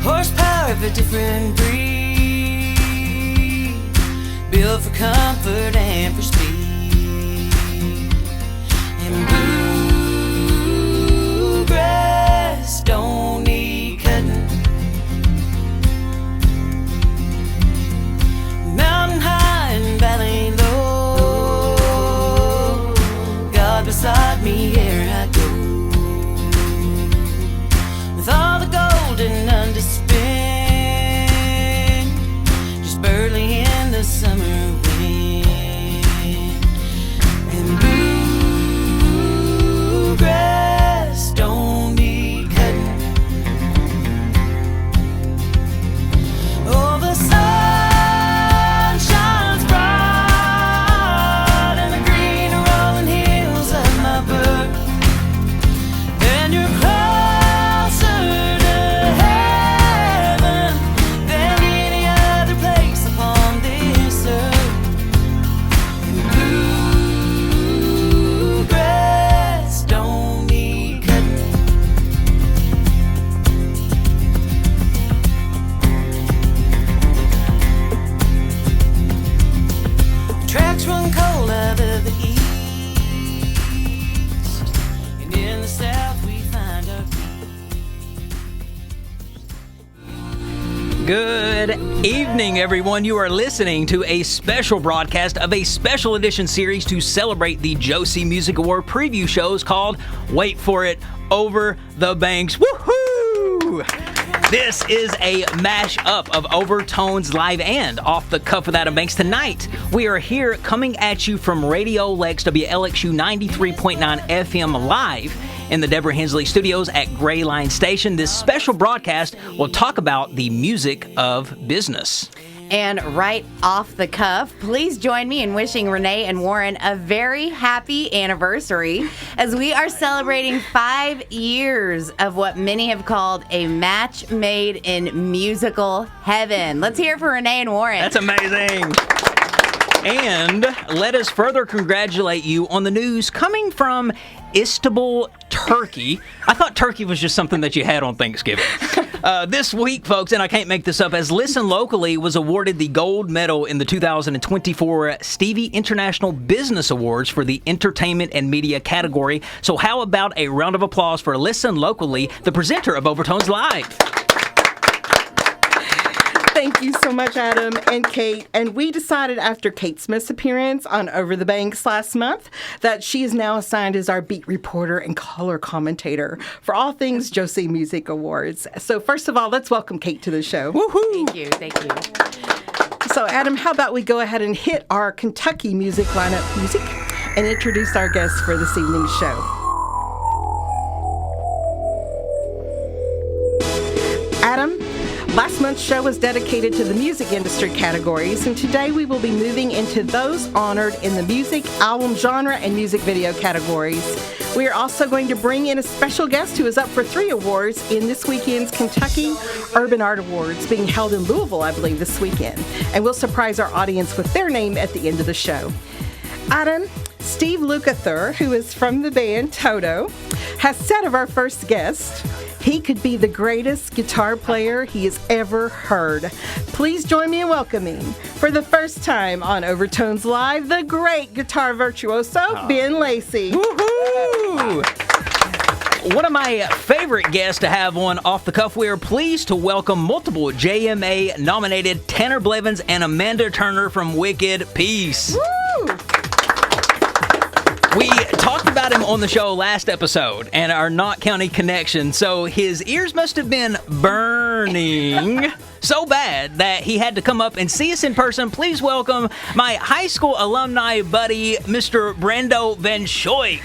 Horsepower of a different breed, built for comfort and for speed. And bluegrass don't need cutting. Mountain high and valley low, God beside me, here I go. With all the golden none to spend, just barely in the summer wind. And bluegrass don't need cutting. Oh, the sun shines bright in the green rolling hills of my birth, and you're closer to heaven than any other place upon this earth. And bluegrass don't need cutting. Tracks run cold out of the east, and in the south we find our Good evening, everyone. You are listening to a special broadcast of a special edition series to celebrate the Josie Music Award preview shows called, wait for it, Over the Banks. Woohoo! This is a mash-up of Overtones live and Off the Cuff with Adam Banks. Tonight, we are here coming at you from Radio Lex WLXU 93.9 FM live in the Deborah Hensley Studios at Gray Line Station. This special broadcast will talk about the music of business. And right off the cuff, please join me in wishing Renee and Warren a very happy anniversary as we are celebrating 5 years of what many have called a match made in musical heaven. Let's hear it for Renee and Warren. That's amazing. And let us further congratulate you on the news coming from Istanbul, Turkey. I thought turkey was just something that you had on Thanksgiving. This week, folks, and I can't make this up, as Listen Locally was awarded the gold medal in the 2024 Stevie International Business Awards for the Entertainment and Media category. So how about a round of applause for Listen Locally, the presenter of Overtones Live. Thank you so much, Adam and Kate. And we decided after Kate Smith's appearance on Over the Banks last month that she is now assigned as our beat reporter and color commentator for all things Josie Music Awards. So first of all, let's welcome Kate to the show. Woohoo! Thank you. So Adam, how about we go ahead and hit our Kentucky music lineup music and introduce our guests for this evening's show. Adam, last month's show was dedicated to the music industry categories, and today we will be moving into those honored in the music, album genre, and music video categories. We are also going to bring in a special guest who is up for 3 awards in this weekend's Kentucky Urban Art Awards, being held in Louisville, I believe, this weekend. And we'll surprise our audience with their name at the end of the show. Adam, Steve Lukather, who is from the band Toto, has said of our first guest, he could be the greatest guitar player he has ever heard. Please join me in welcoming, for the first time on Overtones Live, the great guitar virtuoso, Ben Lacy. Woohoo! One of my favorite guests to have on Off the Cuff. We are pleased to welcome multiple JMA-nominated Tanner Blevins and Amanda Turner from Wicked Peace. Woo! We talked about him on the show last episode and our Knott County connection, so his ears must have been burning so bad that he had to come up and see us in person. Please welcome my high school alumni buddy, Mr. Brando Vanschoyck.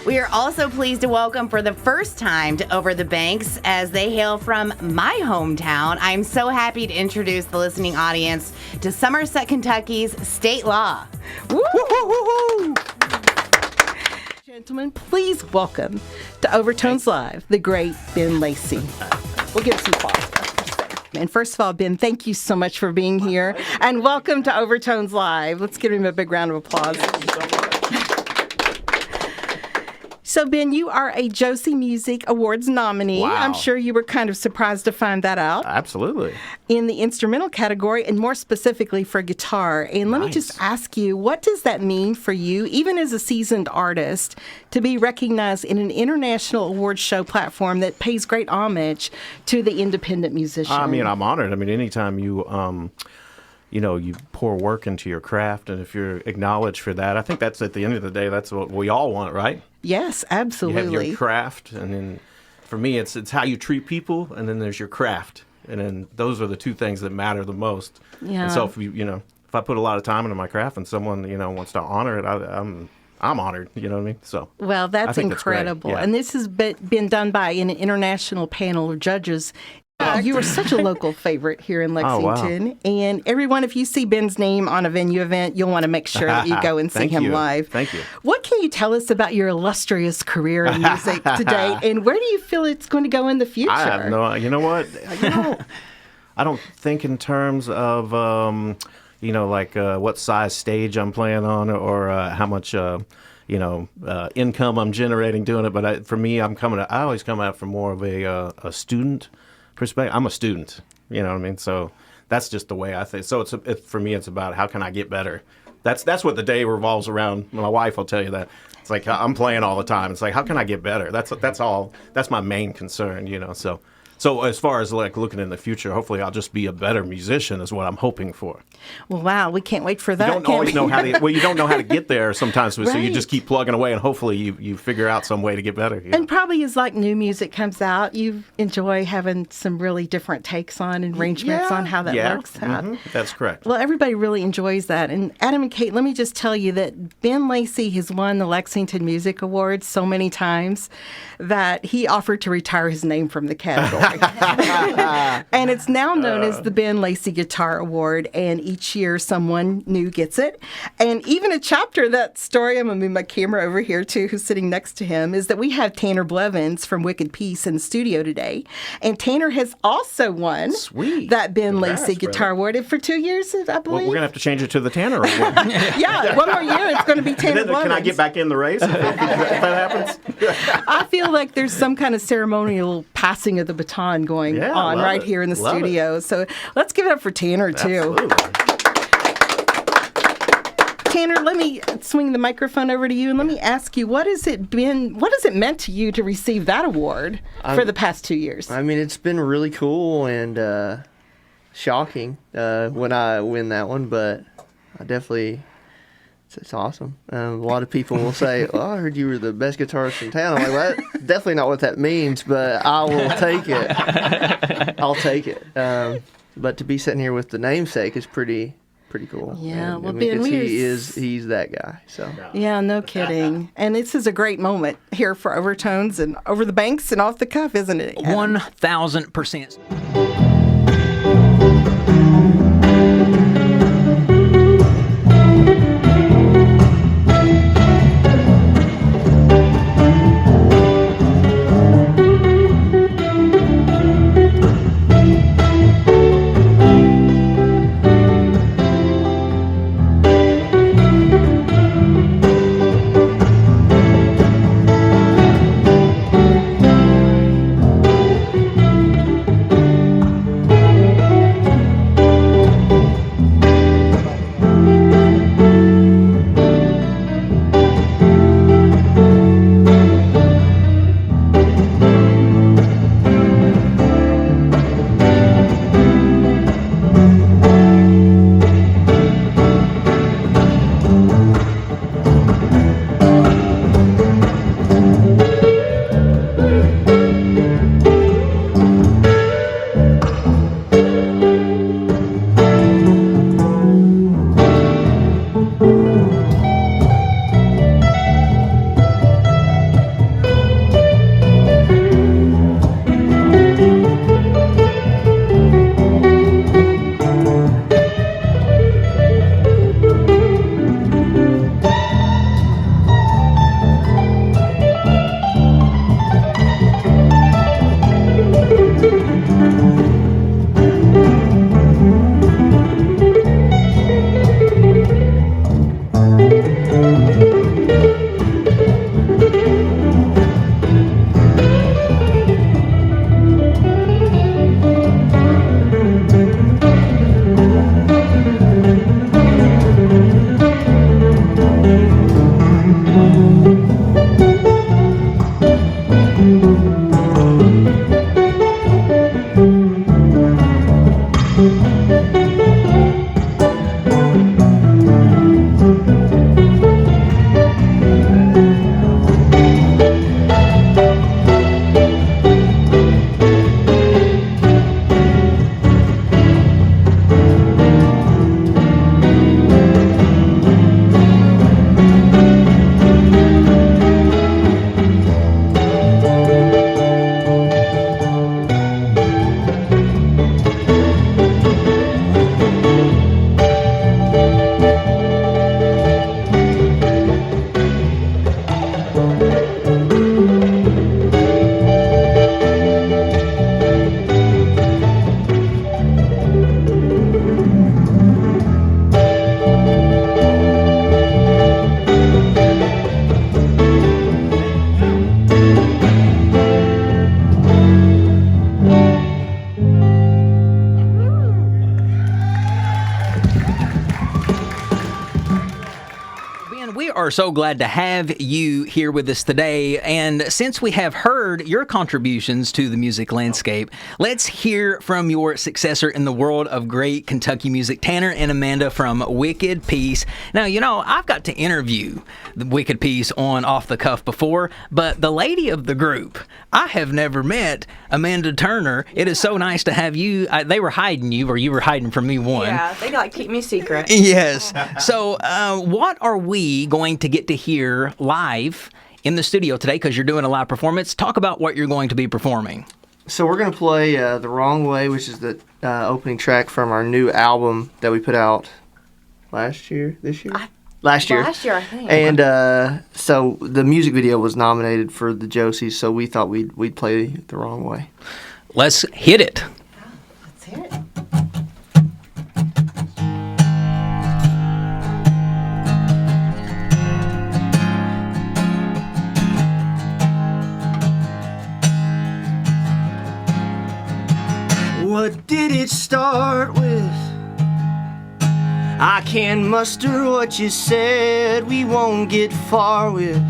We are also pleased to welcome for the first time to Over the Banks, as they hail from my hometown. I'm so happy to introduce the listening audience to Somerset, Kentucky's STATELAW. Woo, woo, woo, woo. Gentlemen, please welcome to Overtones Live, the great Ben Lacy. We'll give some applause. And first of all, Ben, thank you so much for being here. And welcome to Overtones Live. Let's give him a big round of applause. So, Ben, you are a Josie Music Awards nominee. Wow. I'm sure you were kind of surprised to find that out. Absolutely. In the instrumental category, and more specifically for guitar. And let me just ask you, what does that mean for you, even as a seasoned artist, to be recognized in an international awards show platform that pays great homage to the independent musician? I mean, I'm honored. I mean, anytime you pour work into your craft, and if you're acknowledged for that, I think that's, at the end of the day, that's what we all want, right? Yes, absolutely. You have your craft, and then for me, it's how you treat people, and then there's your craft, and then those are the two things that matter the most. Yeah. And so if I put a lot of time into my craft, and someone wants to honor it, I'm honored. You know what I mean? So well, that's That's incredible, great. Yeah. and this has been done by an international panel of judges. You are such a local favorite here in Lexington. Oh, wow. And everyone, if you see Ben's name on a venue event, you'll want to make sure that you go and see Thank him you. live. Thank you. What can you tell us about your illustrious career in music to date, and where do you feel it's going to go in the future? I have no. You know what? I don't think in terms of what size stage I'm playing on, or how much income I'm generating doing it. But for me, I always come out from more of a student perspective. I'm a student, you know what I mean? So that's just the way I think. So for me, it's about how can I get better. That's what the day revolves around. My wife will tell you that. It's like I'm playing all the time. It's like, how can I get better? That's all. That's my main concern, So as far as looking in the future, hopefully I'll just be a better musician is what I'm hoping for. Well, wow, we can't wait for that. You don't always know how to. Well, you don't know how to get there sometimes, so you Right. just keep plugging away, and hopefully you figure out some way to get better. And probably as new music comes out, you enjoy having some really different takes on and arrangements on how that works out. That's correct. Well, everybody really enjoys that. And Adam and Kate, let me just tell you that Ben Lacy has won the Lexington Music Awards so many times that he offered to retire his name from the category. And it's now known as the Ben Lacy Guitar Award, and each year someone new gets it. And even a chapter of that story, I'm going to move my camera over here too, who's sitting next to him, is that we have Tanner Blevins from Wicked Peace in the studio today. And Tanner has also won that Ben Lacy Guitar Award for 2 years, I believe. Well, we're going to have to change it to the Tanner Award. Yeah, one more year, it's going to be Tanner Blevins. Can I get back in the race if that happens? I feel like there's some kind of ceremonial passing of the baton going on right here in the studio. So let's give it up for Tanner, too. Absolutely. Tanner, let me swing the microphone over to you and let me ask you, what has it meant to you to receive that award for the past 2 years? I mean, it's been really cool and shocking when I win that one, but I definitely, it's awesome. A lot of people will say, "Oh, I heard you were the best guitarist in town." I'm like, well, that's definitely not what that means, but I will take it. I'll take it. But to be sitting here with the namesake is pretty cool. Yeah, and, well, I mean, Ben, 'cause he's that guy. So yeah, no kidding. And this is a great moment here for Overtones and Over the Banks and Off the Cuff, isn't it? 1,000%. We are so glad to have you here with us today. And since we have heard your contributions to the music landscape, let's hear from your successor in the world of great Kentucky music, Tanner and Amanda from Wicked Peace. Now, you know, I've got to interview the Wicked Peace on Off the Cuff before, but the lady of the group, I have never met Amanda Turner. It is so nice to have you. They were hiding you, or you were hiding from me, one. Yeah, they like keep me secret. Yes. So what are we going to get to hear live in the studio today, because you're doing a live performance? Talk about what you're going to be performing. So we're going to play The Wrong Way, which is the opening track from our new album that we put out last year, I think. And so the music video was nominated for the Josies, so we thought we'd play The Wrong Way. Let's hit it. Let's hear it. What did it start with? I can't muster what you said. We won't get far with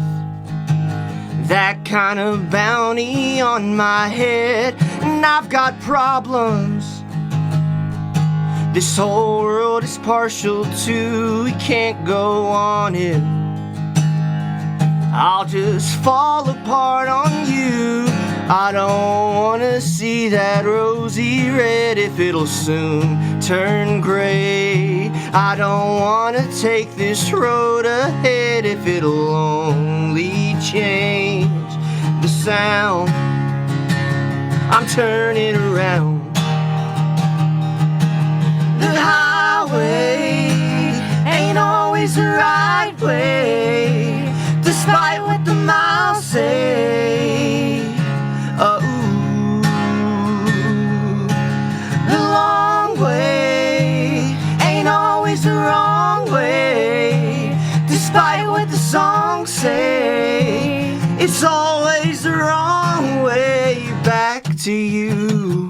that kind of bounty on my head. And I've got problems this whole world is partial to. We can't go on it. I'll just fall apart on you. I don't wanna see that rosy red if it'll soon turn gray. I don't wanna take this road ahead if it'll only change the sound. I'm turning around. The highway ain't always the right way, despite what the miles say. The long way ain't always the wrong way, despite what the songs say. It's always the wrong way back to you.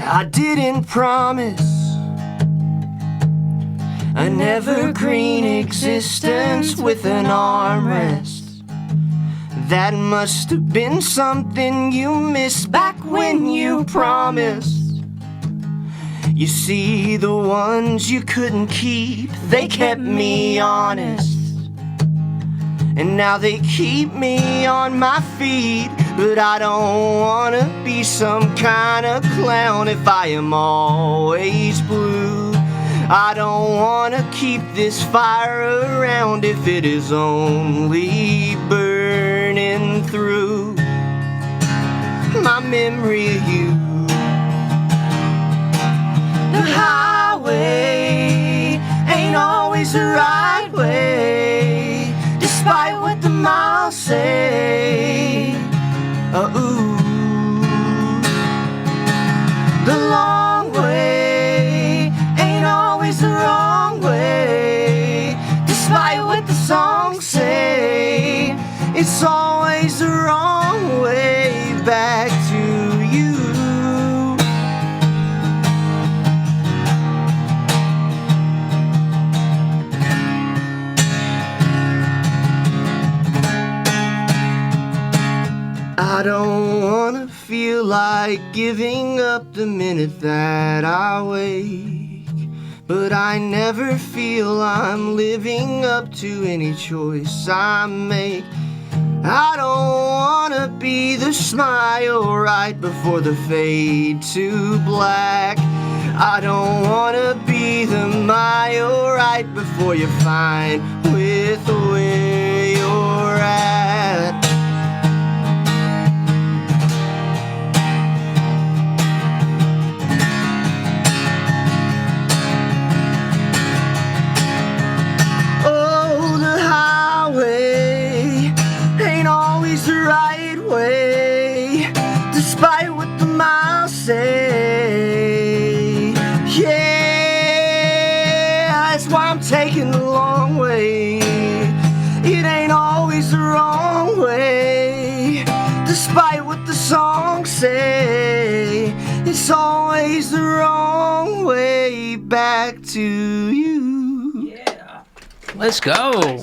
I didn't promise an evergreen existence with an armrest. That must have been something you missed back when you promised. You see, the ones you couldn't keep, they kept me honest. And now they keep me on my feet. But I don't wanna be some kind of clown if I am always blue. I don't wanna keep this fire around if it is only burning through my memory of you. The highway ain't always the right way, despite what the miles say. The long way ain't always the wrong way, despite what the songs say. It's always the wrong way back I don't wanna feel like giving up the minute that I wake, but I never feel I'm living up to any choice I make. I don't wanna be the smile right before the fade to black. I don't wanna be the mile right before you find with where you're at. Oh, the highway ain't always the right way, despite what the miles say. Yeah, that's why I'm taking the long way. It ain't always the wrong way, despite what the songs say. It's always the wrong way back to you. Yeah. Let's go.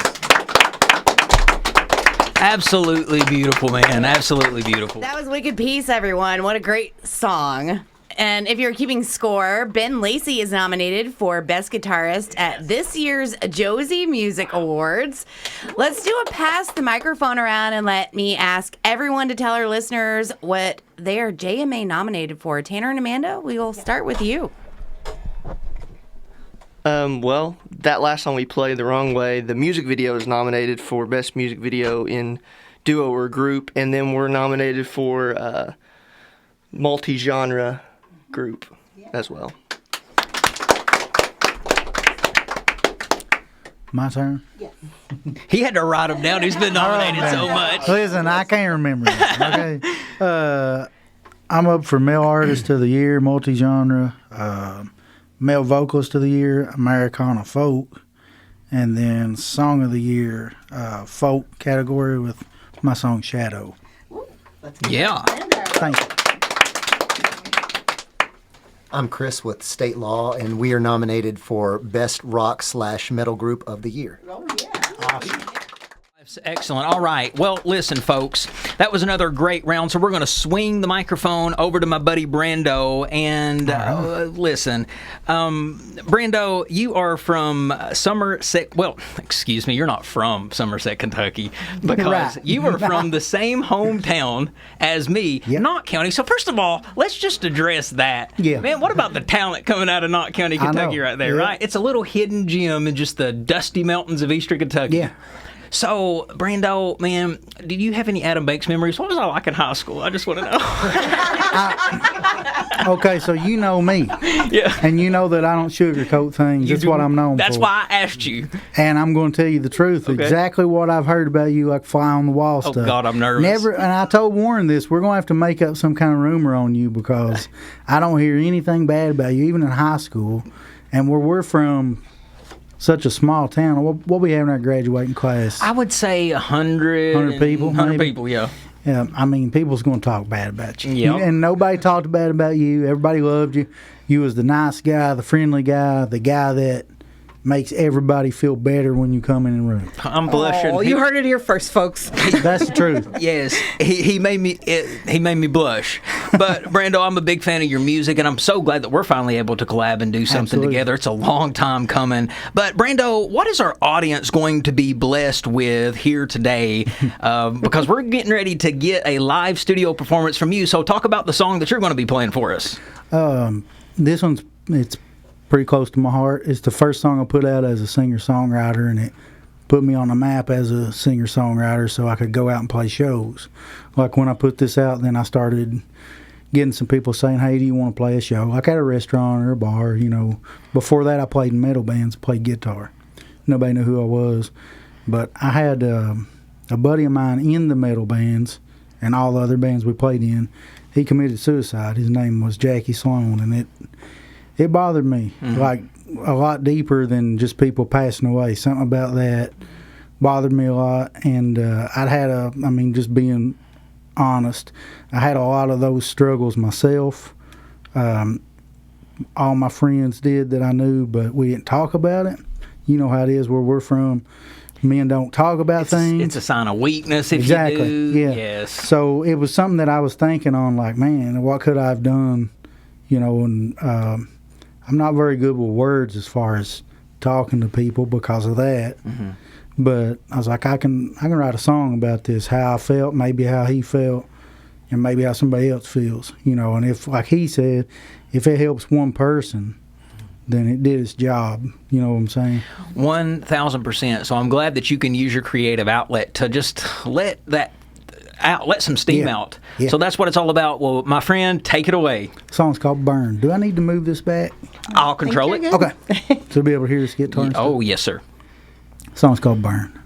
Absolutely beautiful, man. Absolutely beautiful. That was Wicked Peace, everyone. What a great song. And if you're keeping score, Ben Lacy is nominated for Best Guitarist at this year's Josie Music Awards. Let's do a pass the microphone around and let me ask everyone to tell our listeners what they are JMA nominated for. Tanner and Amanda, we will start with you. Well, that last song we played, The Wrong Way, the music video is nominated for Best Music Video in Duo or Group, and then we're nominated for Multi-Genre Group as well. My turn? He had to write him down. He's been nominated so much. Listen, I can't remember. Okay. I'm up for Male Artist of the Year, Multi-Genre, Male Vocalist of the Year, Americana Folk, and then Song of the Year, Folk category with my song Shadow. Yeah. Thank you. I'm Chris with STATELAW, and we are nominated for Best Rock/Metal Group of the Year. That's excellent. All right. Well, listen, folks, that was another great round. So we're going to swing the microphone over to my buddy Brando. And listen, Brando, you are from Somerset. Well, excuse me, you're not from Somerset, Kentucky, because Right. you are from the same hometown as me, Yep. Knott County. So first of all, let's just address that. Yeah. Man, what about the talent coming out of Knott County, Kentucky know. right there, Yeah. right? It's a little hidden gem in just the dusty mountains of eastern Kentucky. Yeah. So, Brando, man, did you have any Adam Bakes memories? What was I like in high school? I just want to know. Okay, so you know me, Yeah. and you know that I don't sugarcoat things. That's what I'm known That's for. why I asked you. And I'm going to tell you the truth. Okay. Exactly what I've heard about you, like fly on the wall stuff. God, I'm nervous. Never, and I told Warren this. We're going to have to make up some kind of rumor on you because I don't hear anything bad about you, even in high school. And where we're from, such a small town. What we have in our graduating class? I would say 100. 100 people, 100 maybe? people, yeah. Yeah, I mean, people's going to talk bad about you. Yep. And nobody talked bad about you. Everybody loved you. You was the nice guy, the friendly guy, the guy that makes everybody feel better when you come in the room. I'm blushing. Oh, you heard it here first, folks. That's the truth. Yes, he made me blush. But Brando, I'm a big fan of your music, and I'm so glad that we're finally able to collab and do something Absolutely. together. It's a long time coming. But Brando, what is our audience going to be blessed with here today? Because we're getting ready to get a live studio performance from you. So talk about the song that you're going to be playing for us. This it's pretty close to my heart. It's the first song I put out as a singer-songwriter, and it put me on the map as a singer-songwriter so I could go out and play shows. Like when I put this out, then I started getting some people saying, hey, do you want to play a show? Like at a restaurant or a bar, you know. Before that, I played in metal bands, played guitar. Nobody knew who I was. But I had a buddy of mine in the metal bands and all the other bands we played in. He committed suicide. His name was Jackie Sloan, and it bothered me, like a lot deeper than just people passing away. Something about that bothered me a lot, and just being honest, I had a lot of those struggles myself. All my friends did that I knew, but we didn't talk about it. You know how it is where we're from. men don't talk about things. It's a sign of weakness if Exactly. you do. Yeah. Yes. So it was something that I was thinking on, like, man, what could I have done? And I'm not very good with words as far as talking to people because of that. Mm-hmm. But I was like, I can write a song about this, how I felt, maybe how he felt, and maybe how somebody else feels. And if, like he said, if it helps one person, then it did its job. You know what I'm saying? 1,000%. So I'm glad that you can use your creative outlet to just let that out, let some steam out. Yeah. So that's what it's all about. Well, my friend, take it away. The song's called Burn. Do I need to move this back? I'll control it. Okay. So be able to hear this guitar and stuff? Oh, yes, sir. The song's called Burn.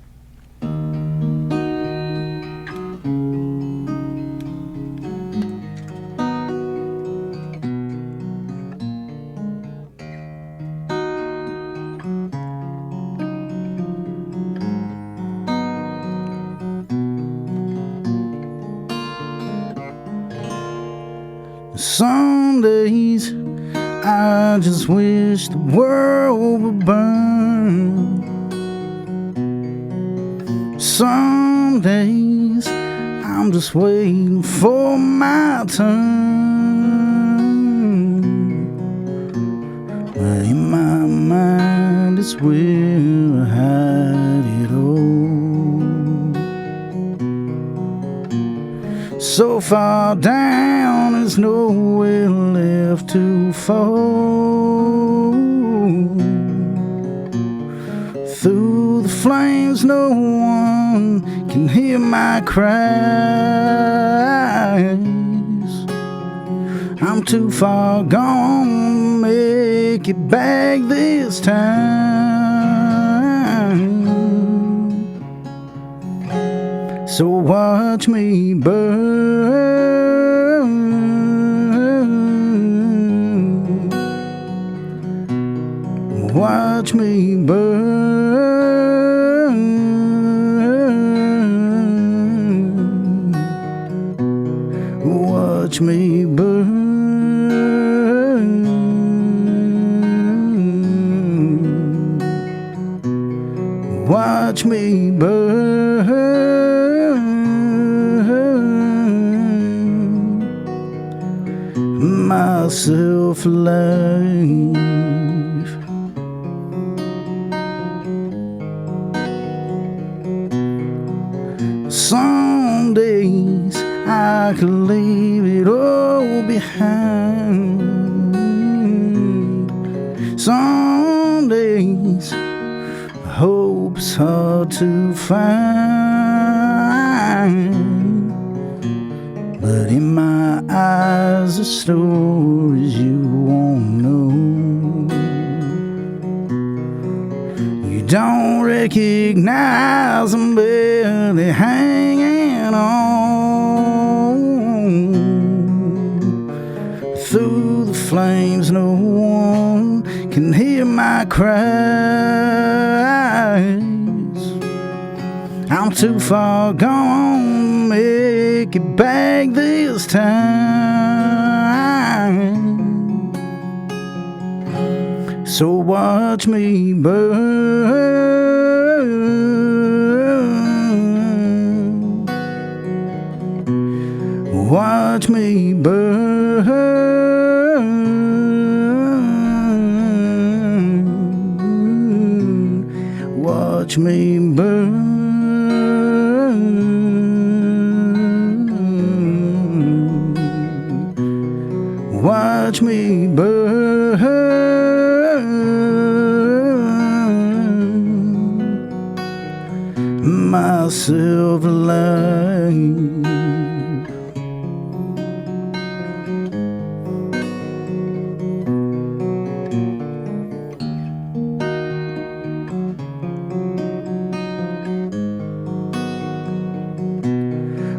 Some days I just wish the world would burn. Some days I'm just waiting for my turn. But in my mind it's where I hide it all. So far down there's nowhere left to fall. Through the flames no one can hear my cries. I'm too far gone to make it back this time. So watch me burn. Watch me burn. Watch me burn. Watch me burn myself alive. Some days I could leave it all behind. Some days hope's hard to find. But in my eyes are stories you won't know. You don't recognize them barely hanging on. Through the flames no one can hear my cries. I'm too far gone to make it back this time. So watch me burn. Watch me burn. Watch me burn. Watch me burn myself alive.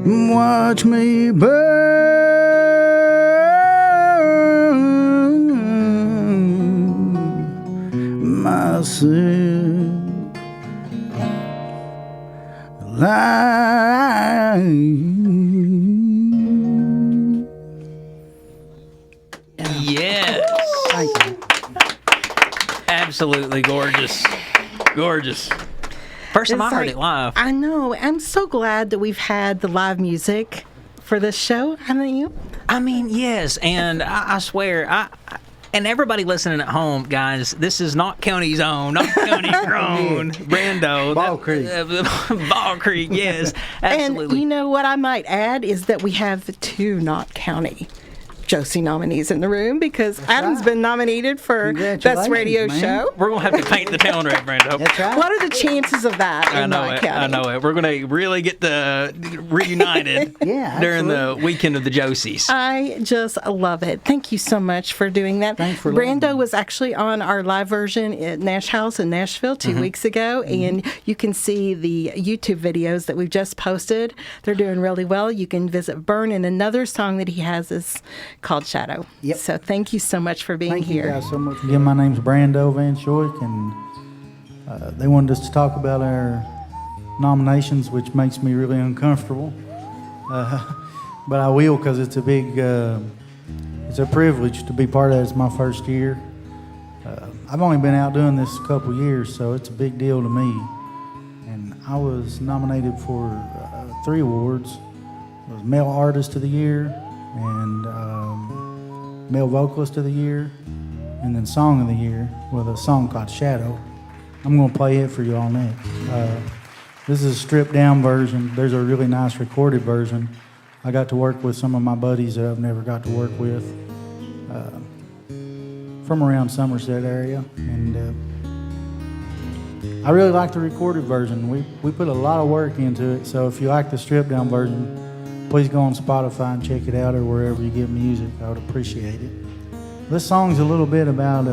Watch me burn myself alive. Yes. Thank you. Absolutely gorgeous. Gorgeous. First time It's I heard it live. I know. I'm so glad that we've had the live music for this show, haven't you? I mean, yes, and I swear, and everybody listening at home, guys, this is not county's own, not county grown, Brando. Ball Creek. Ball Creek, yes, absolutely. And you know what I might add is that we have the 2 not county Josie nominees in the room because Adam's been nominated for Best Radio man. Show. We're going to have to paint the town red, Brando. That's right. What are the chances of that I in know my it. county? I know it. We're going to really get reunited Yeah, during the absolutely. weekend of the Josies. I just love it. Thank you so much for doing that. Thanks for letting Brando me. was actually on our live version at Nash House in Nashville 2 weeks ago, and you can see the YouTube videos that we've just posted. They're doing really well. You can visit Burn, and another song that he has is called Shadow. Yep. So thank you so much for being Thank here. you guys so much. Again, my name's Brando Vanschoyck, and they wanted us to talk about our nominations, which makes me really uncomfortable. But I will because it's a big, it's a privilege to be part of it. It's my first year. I've only been out doing this a couple years, so it's a big deal to me. And I was nominated for 3 awards. It was Male Artist of the Year, and Male Vocalist of the Year, and then Song of the Year with a song called Shadow. I'm going to play it for you all next. This is a stripped down version. There's a really nice recorded version. I got to work with some of my buddies that I've never got to work with from around Somerset area, and I really like the recorded version. We put a lot of work into it, so if you like the stripped down version, please go on Spotify and check it out, or wherever you get music. I would appreciate it. This song's a little bit about,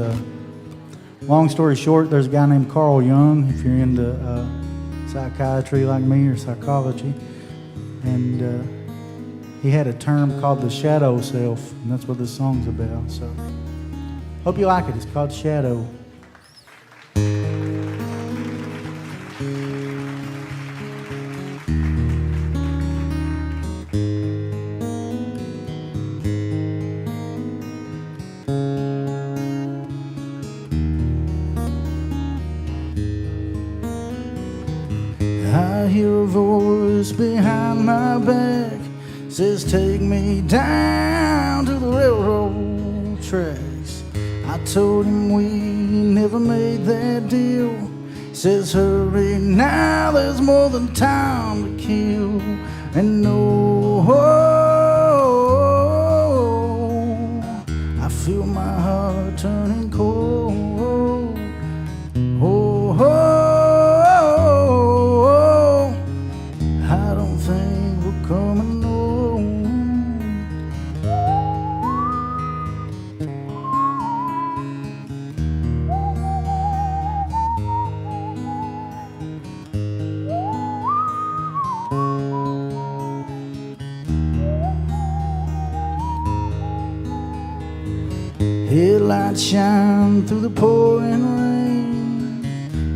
long story short, there's a guy named Carl Jung, if you're into psychiatry like me or psychology, and he had a term called the shadow self, and that's what this song's about. So, hope you like it. It's called Shadow. I hear a voice behind my back, says take me down to the railroad tracks. I told him we never made that deal. Says hurry now, there's more than time to kill. And no, I feel my heart turning cold. I don't think we're coming home. Headlights shine through the pouring rain.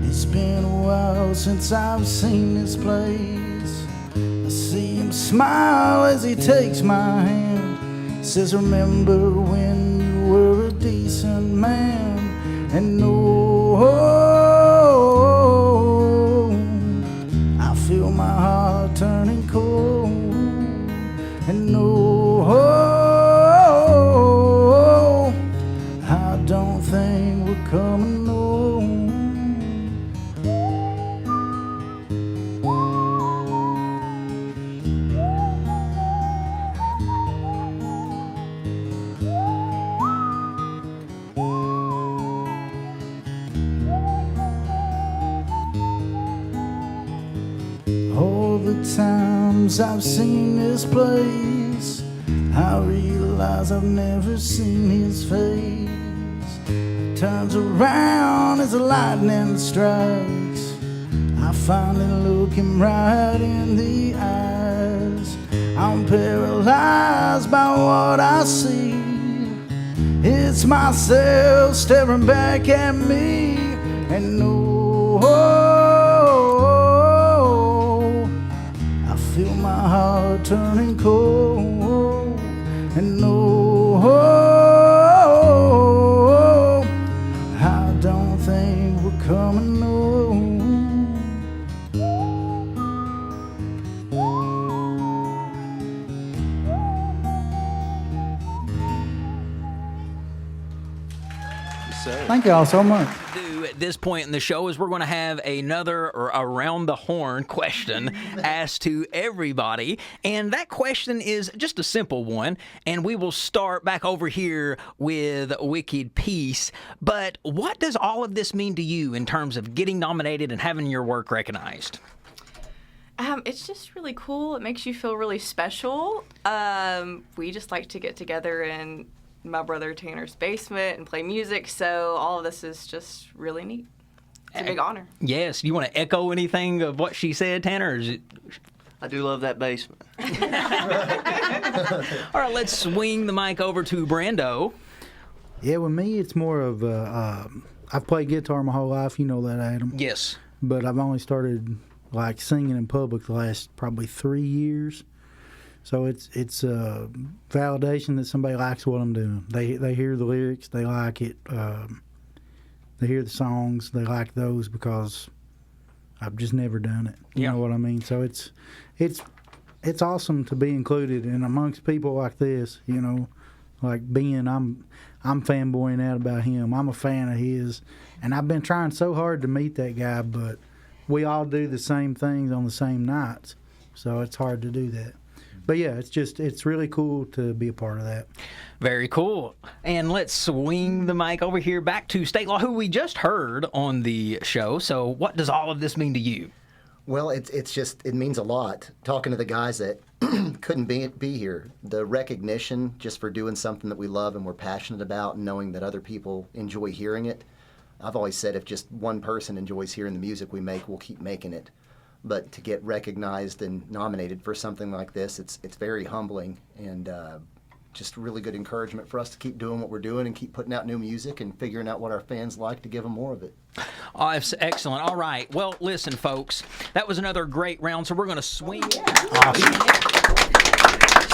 It's been a while since I've seen this place. I see him smile as he takes my hand. Says remember when you were a decent man. And no, I feel my heart turning cold. And no, I don't think we're coming home. All the times I've seen this place, I realize I've never seen his face. Turns around as the lightning strikes. I finally look him right in the eyes. I'm paralyzed by what I see. It's myself staring back at me. And no, I feel my heart turning cold. And no, I don't think we're coming home. sir. Thank you all so much. Do at this point in the show is we're going to have another around the horn question asked to everybody, and that question is just a simple one, and we will start back over here with Wicked Peace. But what does all of this mean to you in terms of getting nominated and having your work recognized? It's just really cool. It makes you feel really special. We just like to get together in my brother Tanner's basement and play music, so all of this is just really neat. It's a big honor. Yes. You want to echo anything of what she said, Tanner? Or is it... I do love that basement. All right, let's swing the mic over to Brando. Yeah, with me, it's more of I've played guitar my whole life. You know that, Adam. Yes. But I've only started like singing in public the last probably 3 years. So it's validation that somebody likes what I'm doing. They hear the lyrics, they like it. They hear the songs, they like those because I've just never done it. You know what I mean? So it's awesome to be included and amongst people like this. You know, like Ben, I'm fanboying out about him. I'm a fan of his, and I've been trying so hard to meet that guy, but we all do the same things on the same nights, so it's hard to do that. But yeah, it's really cool to be a part of that. Very cool. And let's swing the mic over here back to STATELAW, who we just heard on the show. So what does all of this mean to you? Well, it means a lot. Talking to the guys that couldn't be here, the recognition just for doing something that we love and we're passionate about, and knowing that other people enjoy hearing it. I've always said if just one person enjoys hearing the music we make, we'll keep making it. But to get recognized and nominated for something like this, it's very humbling and just really good encouragement for us to keep doing what we're doing and keep putting out new music and figuring out what our fans like to give them more of it. Oh, that's excellent. All right. Well, listen, folks, that was another great round, so we're going to swing.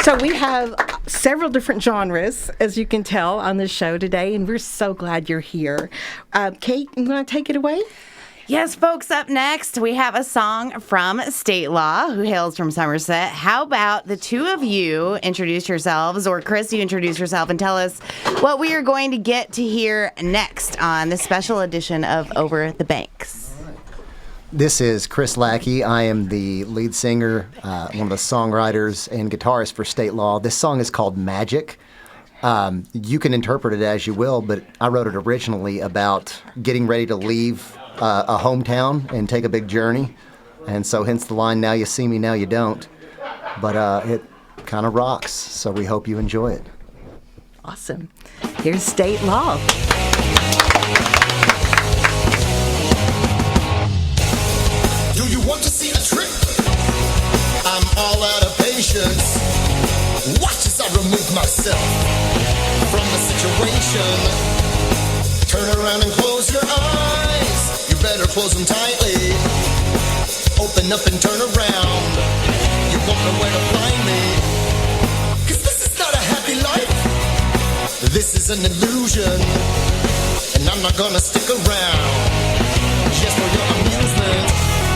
So we have several different genres, as you can tell, on the show today, and we're so glad you're here. Kate, you want to take it away? Yes, folks, up next, we have a song from STATELAW, who hails from Somerset. How about the two of you introduce yourselves, or Chris, you introduce yourself and tell us what we are going to get to hear next on this special edition of Over the Banks. This is Chris Lacky. I am the lead singer, one of the songwriters and guitarist for STATELAW. This song is called Magic. You can interpret it as you will, but I wrote it originally about getting ready to leave a hometown and take a big journey. And so hence the line, now you see me, now you don't. But it kind of rocks, so we hope you enjoy it. Awesome. Here's STATELAW. Do you want to see a trick? I'm all out of patience. Watch as I remove myself from the situation. Turn around and close your eyes. You better close them tightly. Open up and turn around. You won't know where to find me. 'Cause this is not a happy life. This is an illusion. And I'm not gonna stick around just for your amusement.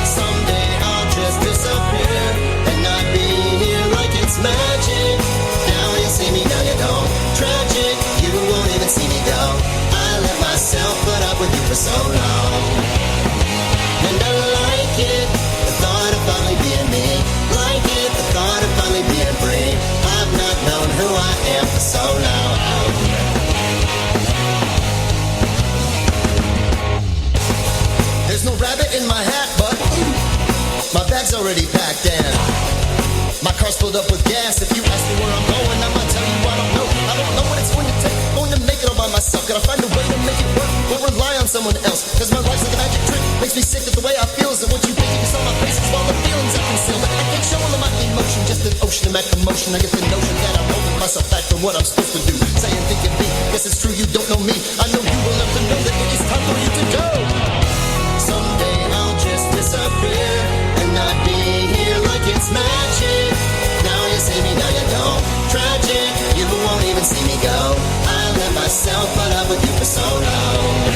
Someday I'll just disappear and not be here like it's magic. Now you see me, now you don't. Tragic, you won't even see me go. I let myself put up with you for so long. And I like it, the thought of finally being me. Like it, the thought of finally being free. I've not known who I am for so long. There's no rabbit in my hat, but my bag's already packed in. My car's filled up with gas. If you ask me where I'm going, I'm gonna tell you I don't know. I don't know what it's going to take. Going to make it all by myself. Gotta find a way to make it work. Won't rely on someone else. 'Cause my life's like a magic trick. Makes me sick that the way I feel is that what you think you saw my face is all the feelings I conceal. But I can't show all of my emotion. Just an ocean of my commotion. I get the notion that I'm holding myself back from what I'm supposed to do. Saying, think, and be. Guess it's true, you don't know me. I know you will never know that it is time for you to go. Someday I'll just disappear and not be here like it's magic. Now you see me, now you don't. Tragic, you won't even see me go. I let myself put up with you for so long.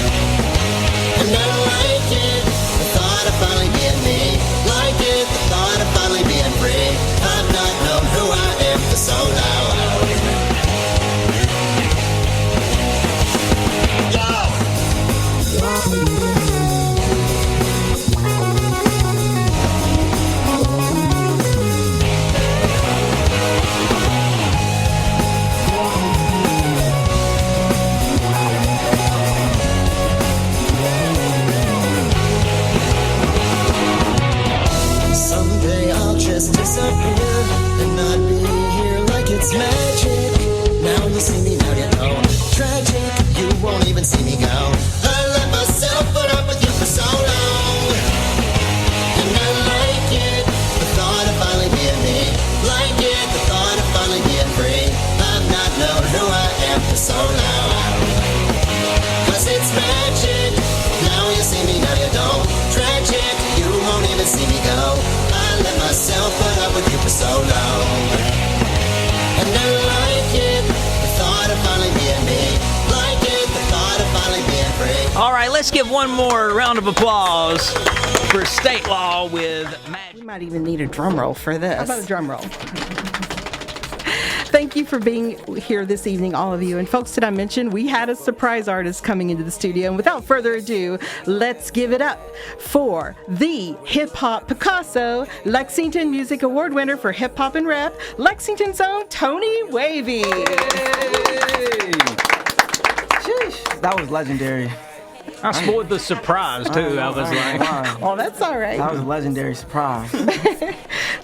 And I like it, the thought of finally being me. Like it, the thought of finally being free. I've not known who I am for so long. love with you for so long. And I like it, the thought of finally being me. Like it, the thought of finally being free. All right, let's give one more round of applause for STATELAW with Magic. We might even need a drum roll for this. How about a drum roll? Thank you for being here this evening, all of you. And folks, did I mention we had a surprise artist coming into the studio? And without further ado, let's give it up for the Hip Hop Picasso Lexington Music Award winner for Hip Hop and Rap, Lexington's own Tony Wavy. Sheesh, that was legendary. I spoiled the surprise, too. I was like, Oh, that's all right. That was a legendary surprise.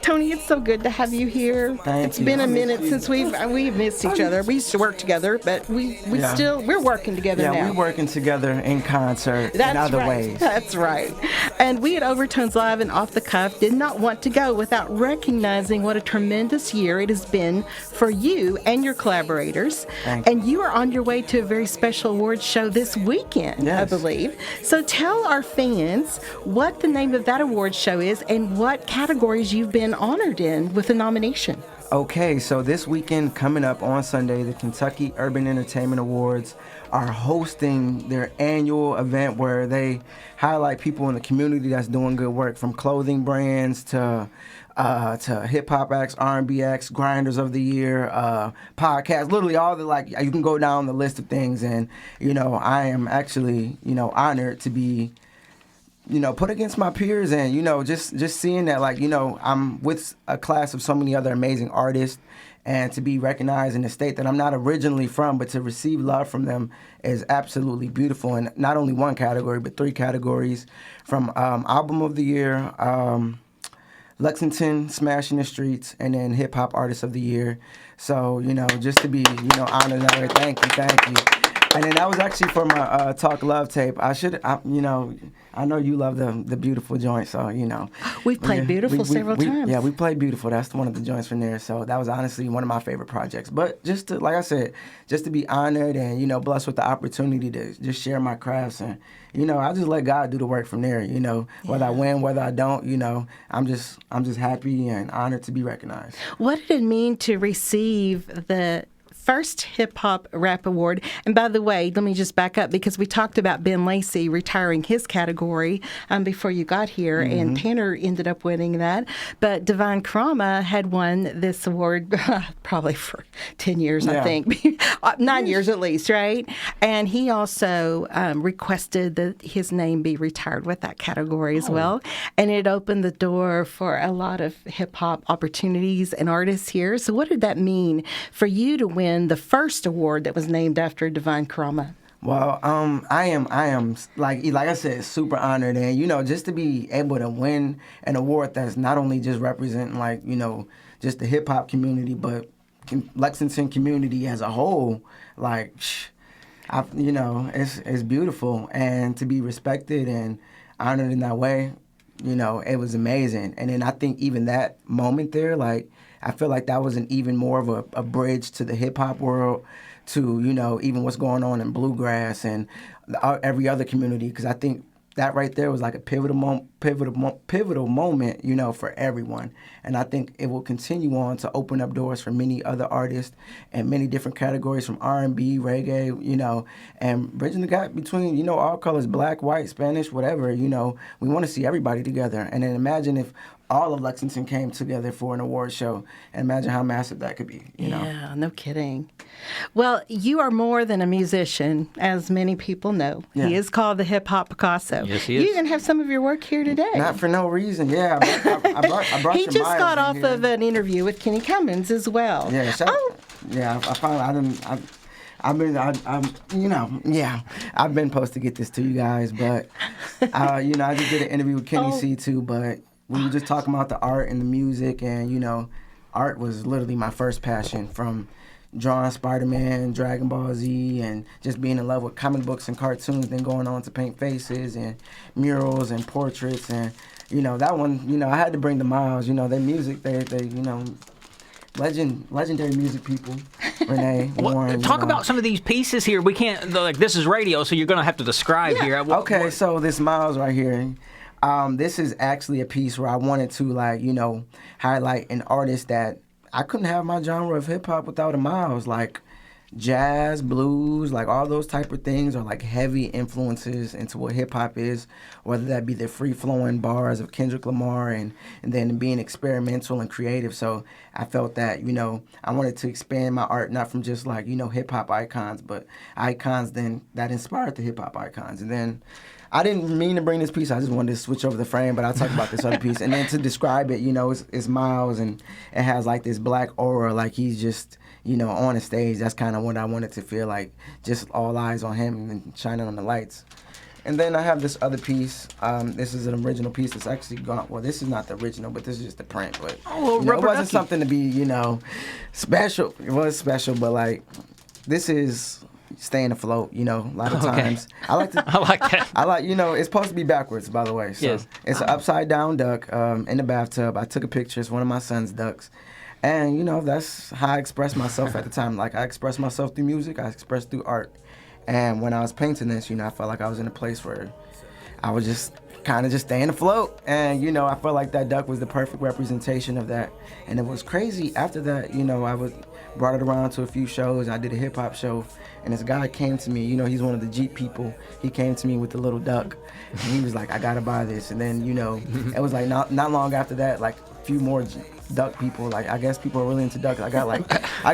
Tony, it's so good to have you here. Thank It's you. been a minute since we've missed each other. We used to work together, but we're working together now. Yeah, we're working together in concert in other ways. That's right. And we at Overtones Live and Off the Cuff did not want to go without recognizing what a tremendous year it has been for you and your collaborators. Thank you. And you are on your way to a very special awards show this weekend, Yes. I believe. So tell our fans what the name of that awards show is and what categories you've been honored in with a nomination. Okay, so this weekend coming up on Sunday, the Kentucky Urban Entertainment Awards are hosting their annual event where they highlight people in the community that's doing good work, from clothing brands to hip hop acts, R&B acts, grinders of the year, podcasts, literally all the, like, you can go down the list of things. And, I am actually, honored to be, put against my peers, and, just seeing that, like, I'm with a class of so many other amazing artists, and to be recognized in a state that I'm not originally from, but to receive love from them is absolutely beautiful. And not only one category, but 3 categories, from Album of the Year, Lexington Smashing the Streets, and then Hip Hop Artist of the Year. So, just to be, honored that way. Thank you. And then that was actually for my Talk Love tape. I know you love the Beautiful joint, so, We've played Beautiful several times. Yeah, we played Beautiful. That's one of the joints from there. So that was honestly one of my favorite projects. But just to, like I said, just to be honored and, blessed with the opportunity to just share my crafts. And, I just let God do the work from there, whether I win, whether I don't, I'm just happy and honored to be recognized. What did it mean to receive the first Hip Hop Rap Award? And by the way, let me just back up, because we talked about Ben Lacy retiring his category before you got here, and Tanner ended up winning that. But Divine Krama had won this award probably for 10 years, I think. 9 years at least, right? And he also requested that his name be retired with that category as well. And it opened the door for a lot of hip-hop opportunities and artists here. So what did that mean for you to win the first award that was named after Divine Krama? Well, I am like I said, super honored, and just to be able to win an award that's not only just representing just the hip hop community, but Lexington community as a whole, it's beautiful, and to be respected and honored in that way, it was amazing. And then I think even that moment there, I feel like that was an even more of a bridge to the hip-hop world, to, even what's going on in bluegrass and every other community, because I think that right there was like a pivotal moment, for everyone. And I think it will continue on to open up doors for many other artists and many different categories, from R&B, reggae, and bridging the gap between, all colors, black, white, Spanish, whatever, we want to see everybody together. And then imagine if all of Lexington came together for an award show, and imagine how massive that could be, Yeah, no kidding. Well, you are more than a musician, as many people know. Yeah. He is called the Hip Hop Picasso. Yes, he is. You even have some of your work here today. Not for no reason, yeah. I brought He your just miles got in off here. of an interview with Kenny Cummins as well. Yeah, I've been supposed to get this to you guys, but I just did an interview with Kenny C too, but we were just talking about the art and the music, and art was literally my first passion, from drawing Spider-Man, Dragon Ball Z, and just being in love with comic books and cartoons, then going on to paint faces and murals and portraits, and that one, I had to bring the miles, their music, they legendary music people. Renee, Warren. Talk about some of these pieces here. We can't, this is radio, so you're going to have to describe here. Okay, so this Miles right here, This is actually a piece where I wanted to, like, you know, highlight an artist that I couldn't have my genre of hip hop without a Miles. Like, jazz, blues, like all those type of things are like heavy influences into what hip hop is, whether that be the free flowing bars of Kendrick Lamar and then being experimental and creative. So I felt that, you know, I wanted to expand my art not from just like, you know, hip hop icons, but icons then that inspired the hip hop icons. And then I didn't mean to bring this piece. I just wanted to switch over the frame, but I'll talk about this other piece. And then to describe it, you know, it's Miles, and it has like this black aura, like he's just, you know, on the stage. That's kind of what I wanted to feel like, just all eyes on him and shining on the lights. And then I have this other piece. This is an original piece that's actually gone. Well, this is not the original, but this is just the print. But you know, it wasn't something to be, you know, special. It was special, but like, this is staying afloat, you know, a lot of times. I like that. I like, you know, it's supposed to be backwards, by the way. So yes. It's an upside down duck in the bathtub. I took a picture. It's one of my son's ducks. And, you know, that's how I expressed myself at the time. Like, I expressed myself through music. I expressed through art. And when I was painting this, you know, I felt like I was in a place where I was just kind of just staying afloat. And, you know, I felt like that duck was the perfect representation of that. And it was crazy. After that, you know, brought it around to a few shows. I did a hip-hop show. And this guy came to me, you know, he's one of the Jeep people. He came to me with the little duck. And he was like, I got to buy this. And then, you know, it was like not long after that, like a few more duck people. Like, I guess people are really into ducks. I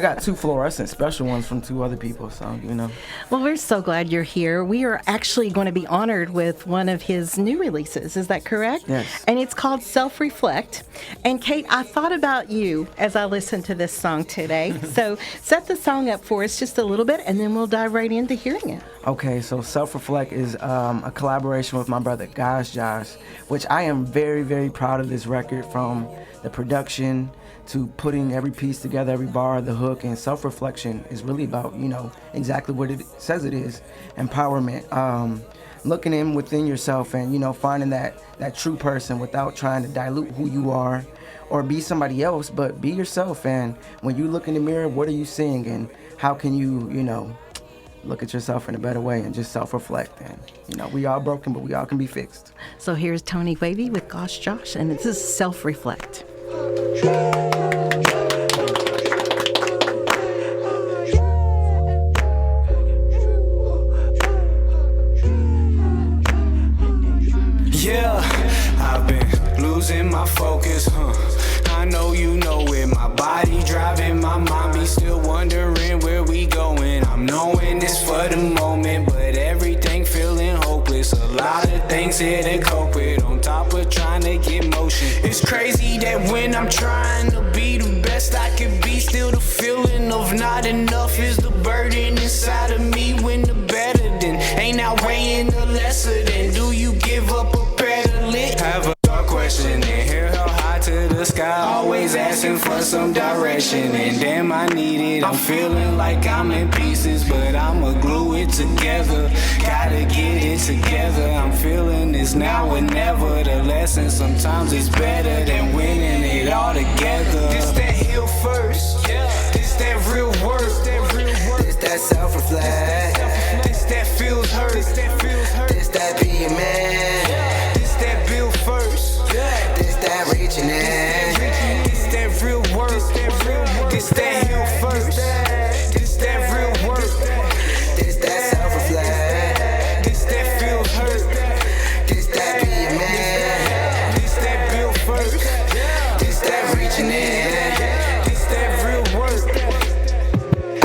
got 2 fluorescent special ones from 2 other people, so, you know. Well, we're so glad you're here. We are actually going to be honored with one of his new releases. Is that correct? Yes. And it's called Self-Reflect. And Kate, I thought about you as I listened to this song today. So set the song up for us just a little bit, and then we'll dive right into hearing it. Okay, so Self-Reflect is a collaboration with my brother, Josh, which I am very, very proud of this record, from the production to putting every piece together, every bar, the hook. And Self-Reflection is really about, you know, exactly what it says it is, empowerment, looking in within yourself and, you know, finding that true person without trying to dilute who you are or be somebody else, but be yourself. And when you look in the mirror, what are you seeing, and how can you, you know, look at yourself in a better way and just self-reflect. And, you know, we all broken, but we all can be fixed. So here's Tony Wavy with Gosh Josh, and this is Self-Reflect. Yeah, I've been losing my focus, I know you know it. My body driving my mind, be still wondering where we going. I'm knowing this for the moment, but everything feeling hopeless. A lot of things here to cope with, on top of trying to get motion. It's crazy that when I'm trying to be the best I can be, still the feeling of not enough is the burden inside of me. When the better than ain't outweighing the lesser than, do you give up a better lit? Have a question and hear how high to the sky, always asking for some direction, and damn I need it. I'm feeling like I'm in pieces, but I'ma glue it together. Gotta get it together. I'm feeling this now or never. The lesson sometimes is better than winning it all together. This that heal first, this that real work, this that self-reflect, this that feels hurt, this that be a man, this that build first, this that reaching in, this that real work, this that heal first, this that real work, this that self-reflect, this that feels hurt, this that be a man, this that build first, this that reaching in, this that real work.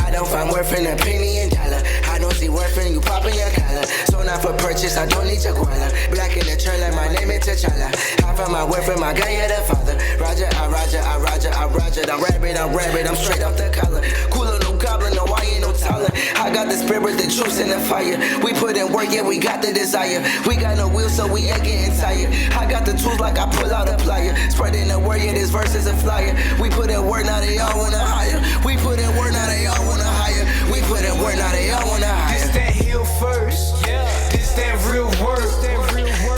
I don't find worth in a penny and dollar. I don't see worth in you popping your collar. So not for purchase, I don't need your koala. Black in the turn like my name is T'Challa. I found my worth in my guy, yeah, the father. Roger, I roger, I roger, I roger. I'm rabbit, I'm straight off the collar. Cooler, no goblin, no, I ain't no taller. I got the spirit, the truth, and the fire. We put in work, yeah, we got the desire. We got no will, so we ain't getting tired. I got the tools like I pull out a plier. Spreading the word, yeah, this verse is a flyer. We put in work, now they all wanna hire. We put in work, now they all wanna hire. We put in work, now they all wanna hire. This that heal first, this that real work,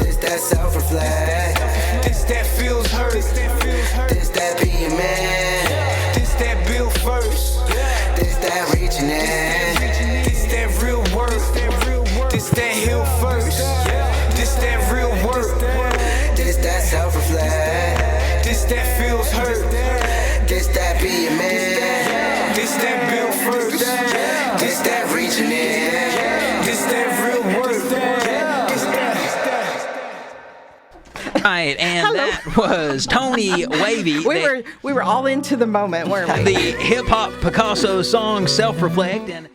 this that self-reflect, this that feels hurt, this that be a man, this that build first, this that reaching in, this that real work, this that heal first, this that real work, reaching in. It's that real work. Right, and that was Tony Wavy. We were all into the moment, weren't we? The hip-hop Picasso song Self-Reflect, and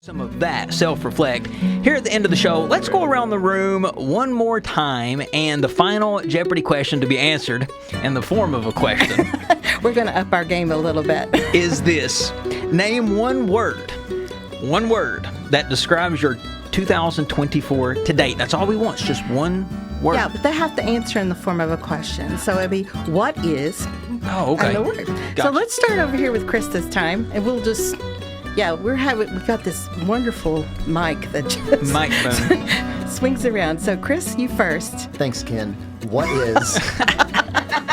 some of that Self-Reflect. Here at the end of the show, let's go around the room one more time, and the final Jeopardy question to be answered in the form of a question. We're going to up our game a little bit. Is this: name one word that describes your 2024 to date. That's all we want. It's just one word. Yeah, but they have to answer in the form of a question. So it'd be, what is Oh, okay. and the word. Gotcha. So let's start over here with Chris this time, and we'll just, we got this wonderful mic that just Microphone. swings around. So Chris, you first. Thanks, Ken. What is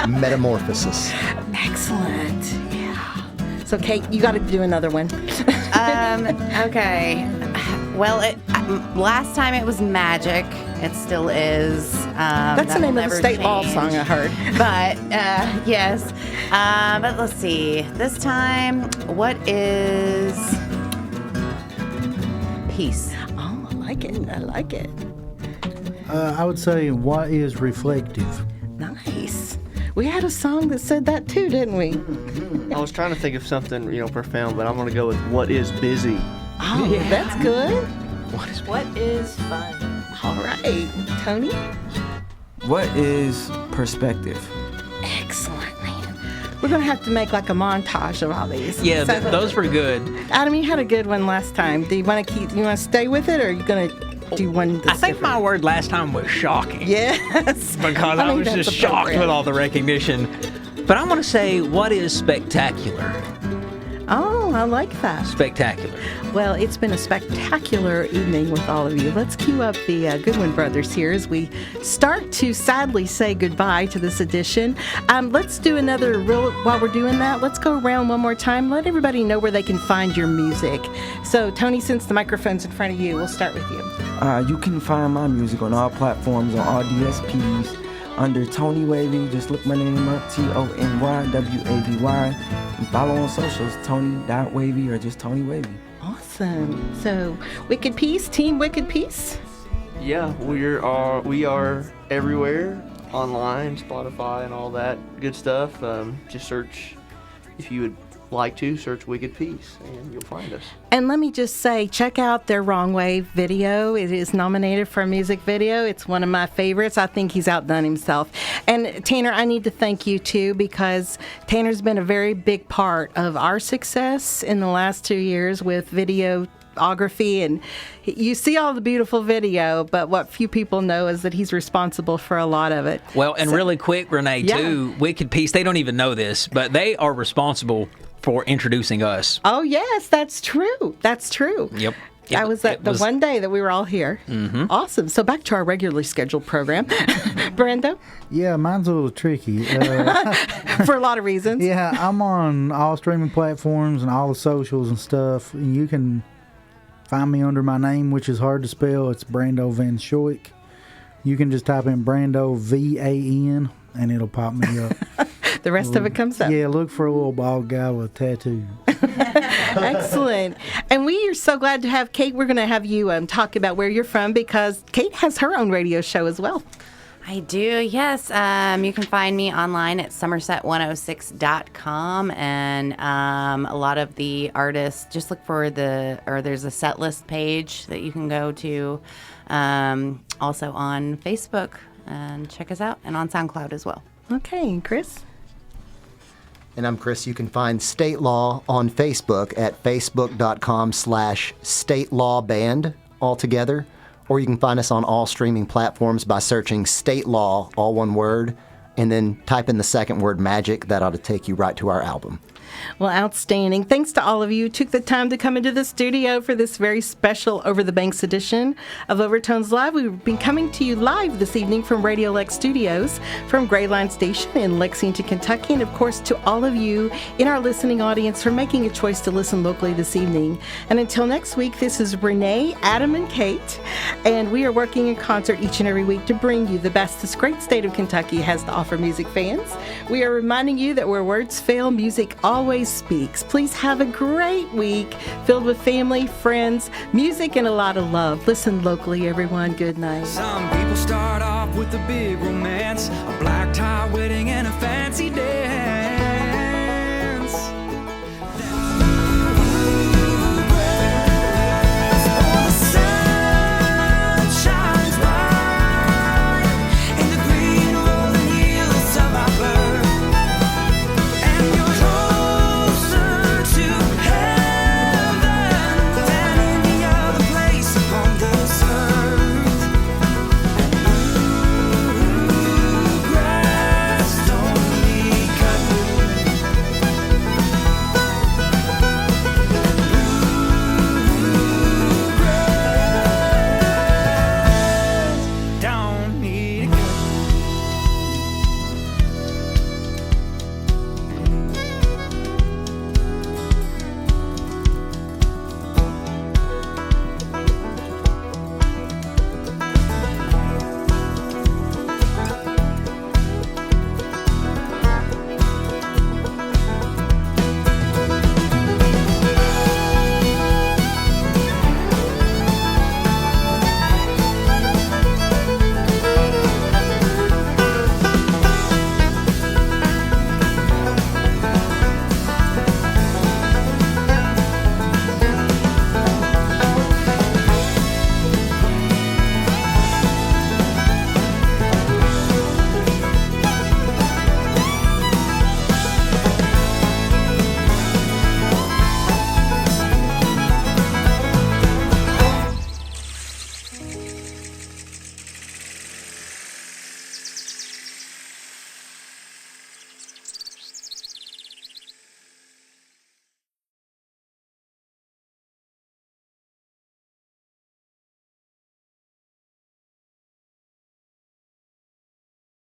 metamorphosis? Excellent. Yeah. So Kate, you got to do another one. Okay. Well, last time it was magic. It still is. That's the name of the state law song I heard. But, yes. But let's see. This time, what is peace? Oh, I like it. I like it. I would say, what is reflective? Nice. We had a song that said that too, didn't we? I was trying to think of something, profound, but I'm going to go with what is busy. Oh, that's good. What is fun? All right. Tony? What is perspective? Excellent, man. We're going to have to make like a montage of all these. Yeah, So- those were good. Adam, you had a good one last time. Do you want to stay with it, or are you going to do one that's I think different? my word last time was shocking. Yes. Because I think was that's just shocked appropriate. with all the recognition. But I want to say, what is spectacular? Oh, I like that. Spectacular. Well, it's been a spectacular evening with all of you. Let's cue up the Goodwin brothers here as we start to sadly say goodbye to this edition. Let's do another while we're doing that, let's go around one more time. Let everybody know where they can find your music. So, Tony, since the microphone's in front of you, we'll start with you. You can find my music on all platforms, on all DSPs, under Tony Wavy. Just look my name up, TonyWavy. And follow on socials, Tony.Wavy or just Tony Wavy. Awesome. So, Wicked Peace, Team Wicked Peace. Yeah, we are everywhere, online, Spotify, and all that good stuff. Just search, if you would like to, search Wicked Peace, and you'll find us. And let me just say, check out their Wrong Way video. It is nominated for a music video. It's one of my favorites. I think he's outdone himself. And Tanner, I need to thank you too, because Tanner's been a very big part of our success in the last 2 years with videography, and you see all the beautiful video, but what few people know is that he's responsible for a lot of it. Well, and really quick, Renee, too, Wicked Peace, they don't even know this, but they are responsible for introducing us. Oh, yes, that's true. That's true. Yep. That was the one day that we were all here. Mm-hmm. Awesome. So back to our regularly scheduled program. Brando? Yeah, mine's a little tricky. For a lot of reasons. Yeah, I'm on all streaming platforms and all the socials and stuff. And you can find me under my name, which is hard to spell. It's Brando Vanschoyck. You can just type in Brando VAN and it'll pop me up. The rest of it comes up. Yeah, look for a little bald guy with a tattoo. Excellent. And we are so glad to have Kate. We're going to have you talk about where you're from, because Kate has her own radio show as well. I do, yes. You can find me online at somerset106.com, and a lot of the artists, just look for there's a set list page that you can go to, also on Facebook, and check us out, and on SoundCloud as well. Okay, Chris? And I'm Chris. You can find State Law on Facebook at facebook.com/statelawband altogether. Or you can find us on all streaming platforms by searching State Law, all one word, and then type in the second word magic. That ought to take you right to our album. Well, outstanding. Thanks to all of you who took the time to come into the studio for this very special Over the Banks edition of Overtones Live. We've been coming to you live this evening from Radio Lex Studios from Gray Line Station in Lexington, Kentucky. And, of course, to all of you in our listening audience for making a choice to listen locally this evening. And until next week, this is Renee, Adam, and Kate. And we are working in concert each and every week to bring you the best this great state of Kentucky has to offer music fans. We are reminding you that where words fail, music always always speaks. Please have a great week filled with family, friends, music, and a lot of love. Listen locally, everyone. Good night. Some people start off with a big romance, a black tie wedding and a fancy day.